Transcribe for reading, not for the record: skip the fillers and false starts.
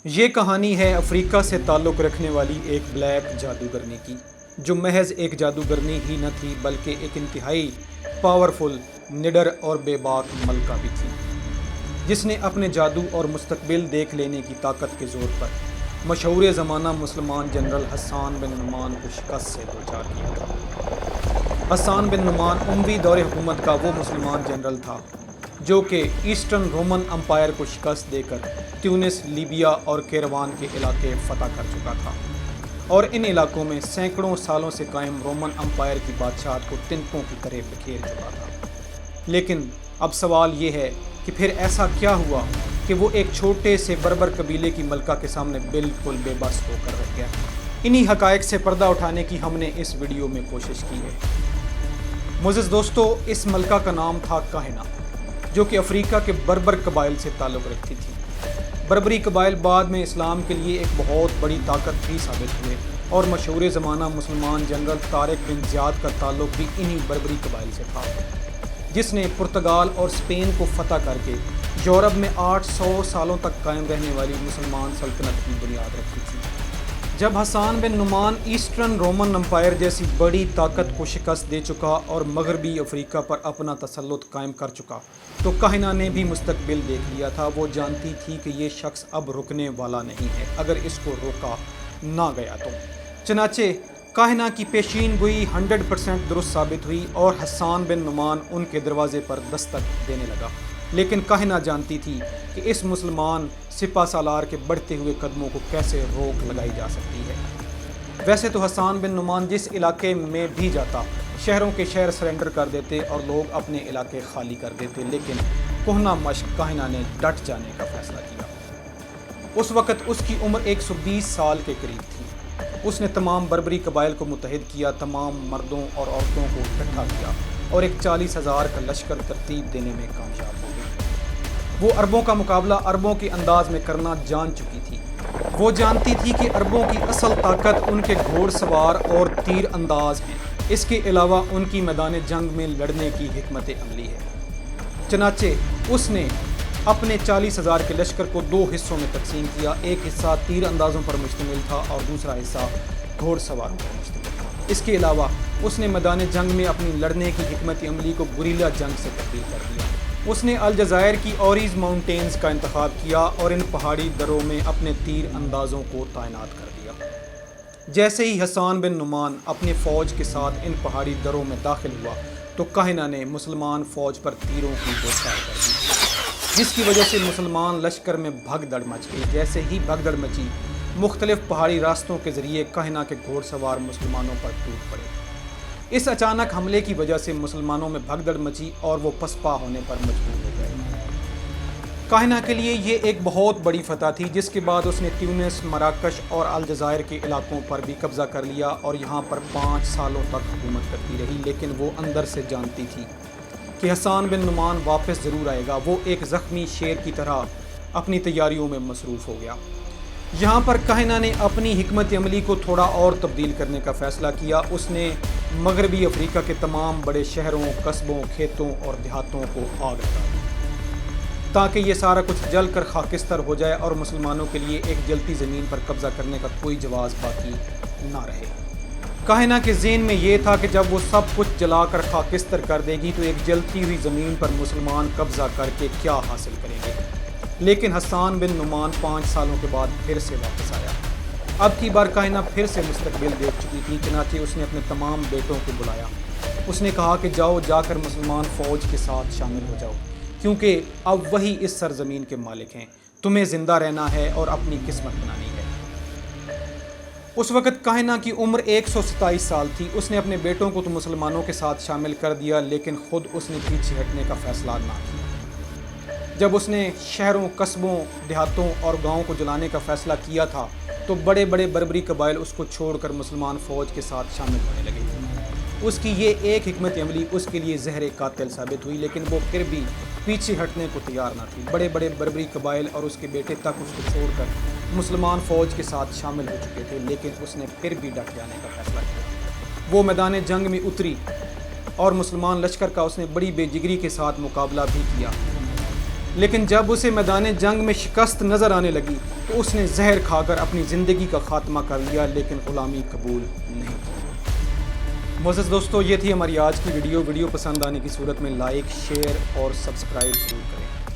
یہ کہانی ہے افریقہ سے تعلق رکھنے والی ایک بلیک جادوگرنی کی، جو محض ایک جادوگرنی ہی نہ تھی بلکہ ایک انتہائی پاورفل، نڈر اور بے باک ملکہ بھی تھی، جس نے اپنے جادو اور مستقبل دیکھ لینے کی طاقت کے زور پر مشہور زمانہ مسلمان جنرل حسان بن نعمان کو شکست سے دوچار کیا تھا۔ حسان بن نعمان اموی دور حکومت کا وہ مسلمان جنرل تھا جو کہ ایسٹرن رومن امپائر کو شکست دے کر تیونس، لیبیا اور کیروان کے علاقے فتح کر چکا تھا، اور ان علاقوں میں سینکڑوں سالوں سے قائم رومن امپائر کی بادشاہت کو تنکوں کی طرح بکھیر چکا تھا۔ لیکن اب سوال یہ ہے کہ پھر ایسا کیا ہوا کہ وہ ایک چھوٹے سے بربر قبیلے کی ملکہ کے سامنے بالکل بے بس ہو کر رہ گیا؟ انہی حقائق سے پردہ اٹھانے کی ہم نے اس ویڈیو میں کوشش کی ہے۔ معزز دوستو، اس ملکہ کا نام تھا کاہنہ، جو کہ افریقہ کے بربر قبائل سے تعلق رکھتی تھی۔ بربری قبائل بعد میں اسلام کے لیے ایک بہت بڑی طاقت بھی ثابت ہوئے، اور مشہور زمانہ مسلمان جنرل طارق بن زیاد کا تعلق بھی انہی بربری قبائل سے تھا، جس نے پرتگال اور اسپین کو فتح کر کے یورپ میں 800 سالوں تک قائم رہنے والی مسلمان سلطنت کی بنیاد رکھی تھی۔ جب حسان بن نعمان ایسٹرن رومن امپائر جیسی بڑی طاقت کو شکست دے چکا اور مغربی افریقہ پر اپنا تسلط قائم کر چکا، تو کاہنہ نے بھی مستقبل دیکھ لیا تھا۔ وہ جانتی تھی کہ یہ شخص اب رکنے والا نہیں ہے اگر اس کو روکا نہ گیا تو۔ چنانچہ کاہنہ کی پیشین گوئی 100% درست ثابت ہوئی اور حسان بن نعمان ان کے دروازے پر دستک دینے لگا۔ لیکن کاہنہ جانتی تھی کہ اس مسلمان سپہ سالار کے بڑھتے ہوئے قدموں کو کیسے روک لگائی جا سکتی ہے۔ ویسے تو حسان بن نعمان جس علاقے میں بھی جاتا، شہروں کے شہر سرنڈر کر دیتے اور لوگ اپنے علاقے خالی کر دیتے، لیکن کہنہ مشق کاہنہ نے ڈٹ جانے کا فیصلہ کیا۔ اس وقت اس کی عمر 120 سال کے قریب تھی۔ اس نے تمام بربری قبائل کو متحد کیا، تمام مردوں اور عورتوں کو اکٹھا کیا اور ایک 40,000 کا لشکر ترتیب دینے میں کامیاب ہو گئی۔ وہ عربوں کا مقابلہ عربوں کے انداز میں کرنا جان چکی تھی۔ وہ جانتی تھی کہ عربوں کی اصل طاقت ان کے گھوڑ سوار اور تیر انداز ہیں، اس کے علاوہ ان کی میدان جنگ میں لڑنے کی حکمت عملی ہے۔ چنانچہ اس نے اپنے 40,000 کے لشکر کو 2 حصوں میں تقسیم کیا، ایک حصہ تیر اندازوں پر مشتمل تھا اور دوسرا حصہ گھوڑ سواروں پر مشتمل تھا۔ اس کے علاوہ اس نے میدان جنگ میں اپنی لڑنے کی حکمت عملی کو گوریلا جنگ سے تبدیل کر دیا۔ اس نے الجزائر کی اوریز ماؤنٹینز کا انتخاب کیا اور ان پہاڑی دروں میں اپنے تیر اندازوں کو تعینات کر دیا۔ جیسے ہی حسان بن نعمان اپنے فوج کے ساتھ ان پہاڑی دروں میں داخل ہوا تو کاہنہ نے مسلمان فوج پر تیروں کی بوچھار کر دی، جس کی وجہ سے مسلمان لشکر میں بھگدڑ مچ گئی۔ جیسے ہی بھگدڑ مچی، مختلف پہاڑی راستوں کے ذریعے کاہنہ کے گھوڑ سوار مسلمانوں پر ٹوٹ پڑے۔ اس اچانک حملے کی وجہ سے مسلمانوں میں بھگدڑ مچی اور وہ پسپا ہونے پر مجبور ہو گئے۔ کاہنہ کے لیے یہ ایک بہت بڑی فتح تھی، جس کے بعد اس نے تیونس، مراکش اور الجزائر کے علاقوں پر بھی قبضہ کر لیا اور یہاں پر 5 سالوں تک حکومت کرتی رہی۔ لیکن وہ اندر سے جانتی تھی کہ حسان بن نعمان واپس ضرور آئے گا۔ وہ ایک زخمی شیر کی طرح اپنی تیاریوں میں مصروف ہو گیا۔ یہاں پر کاہنہ نے اپنی حکمت عملی کو تھوڑا اور تبدیل کرنے کا فیصلہ کیا۔ اس نے مغربی افریقہ کے تمام بڑے شہروں، قصبوں، کھیتوں اور دیہاتوں کو آگ لگا دی تاکہ یہ سارا کچھ جل کر خاکستر ہو جائے اور مسلمانوں کے لیے ایک جلتی زمین پر قبضہ کرنے کا کوئی جواز باقی نہ رہے۔ کاہنہ کے ذہن میں یہ تھا کہ جب وہ سب کچھ جلا کر خاکستر کر دے گی تو ایک جلتی ہوئی زمین پر مسلمان قبضہ کر کے کیا حاصل کریں گے۔ لیکن حسان بن نعمان 5 سالوں کے بعد پھر سے واپس آیا۔ اب کی بار کاہنہ پھر سے مستقبل دیکھ چکی تھی، چنانچہ اس نے اپنے تمام بیٹوں کو بلایا۔ اس نے کہا کہ جاؤ، جا کر مسلمان فوج کے ساتھ شامل ہو جاؤ، کیونکہ اب وہی اس سرزمین کے مالک ہیں۔ تمہیں زندہ رہنا ہے اور اپنی قسمت بنانی ہے۔ اس وقت کاہنہ کی عمر 127 سال تھی۔ اس نے اپنے بیٹوں کو تو مسلمانوں کے ساتھ شامل کر دیا، لیکن خود اس نے پیچھے ہٹنے کا فیصلہ نہ کیا۔ جب اس نے شہروں، قصبوں، دیہاتوں اور گاؤں کو جلانے کا فیصلہ کیا تھا تو بڑے بڑے بربری قبائل اس کو چھوڑ کر مسلمان فوج کے ساتھ شامل ہونے لگے۔ اس کی یہ ایک حکمت عملی اس کے لیے زہر قاتل ثابت ہوئی، لیکن وہ پھر بھی پیچھے ہٹنے کو تیار نہ تھی۔ بڑے بڑے بربری قبائل اور اس کے بیٹے تک اس کو چھوڑ کر مسلمان فوج کے ساتھ شامل ہو چکے تھے، لیکن اس نے پھر بھی ڈٹ جانے کا فیصلہ کیا۔ وہ میدان جنگ میں اتری اور مسلمان لشکر کا اس نے بڑی بے جگری کے ساتھ مقابلہ بھی کیا، لیکن جب اسے میدان جنگ میں شکست نظر آنے لگی تو اس نے زہر کھا کر اپنی زندگی کا خاتمہ کر لیا، لیکن غلامی قبول نہیں کی۔ معزز دوستو، یہ تھی ہماری آج کی ویڈیو پسند آنے کی صورت میں لائک، شیئر اور سبسکرائب ضرور کریں۔